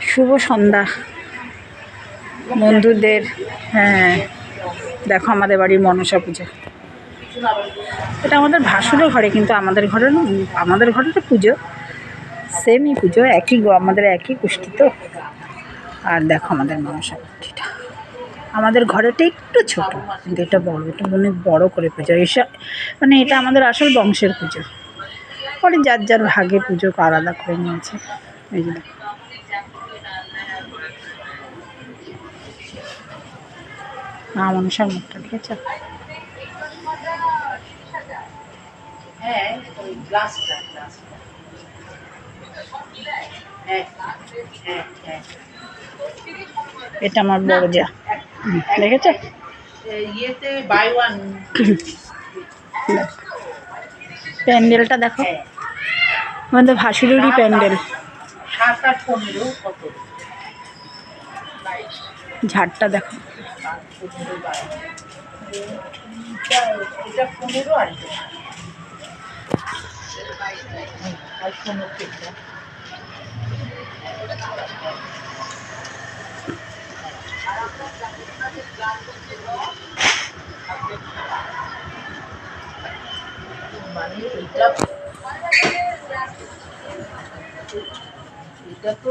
শুভ সন্ধ্যা বন্ধুদের। হ্যাঁ, দেখো আমাদের বাড়ির মনসা পুজো। এটা আমাদের ভাসুরের ঘরে, কিন্তু আমাদের ঘরে তো পুজো সেমই পুজো, একই আমাদের একই গোষ্ঠী তো। আর দেখো আমাদের মনসা মূর্তিটা, আমাদের ঘরেটা একটু ছোট, কিন্তু এটা বড়, এটা অনেক বড় করে পুজো। এসব মানে এটা আমাদের আসল বংশের পুজো। পরে যার যার ভাগে পুজো আলাদা করে নিয়েছে। এই যে মা মনসার মুখটা দেখেছো? এটা আমার বড় যা, দেখেছো? প্যান্ডেলটা দেখো, আমাদের ভাসুরেরই প্যান্ডেল। ঝাড়টা দেখো, এটা তো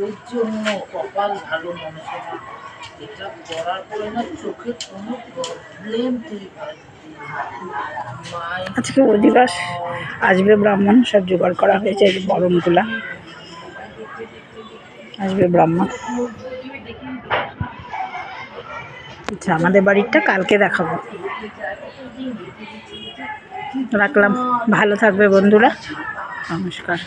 এর জন্য কপাল ভালো মানুষের, এটা করার পরে না চোখে কোনো প্রবলেম তৈরি হয়। আজকে অধিবাস, আসবে ব্রাহ্মণ, সব জোগাড় করা হয়েছে। এই বরণগুলা আসবে ব্রাহ্মণ। আচ্ছা, আমাদের বাড়িটা কালকে দেখাবো। রাখলাম, ভালো থাকবে বন্ধুরা, নমস্কার।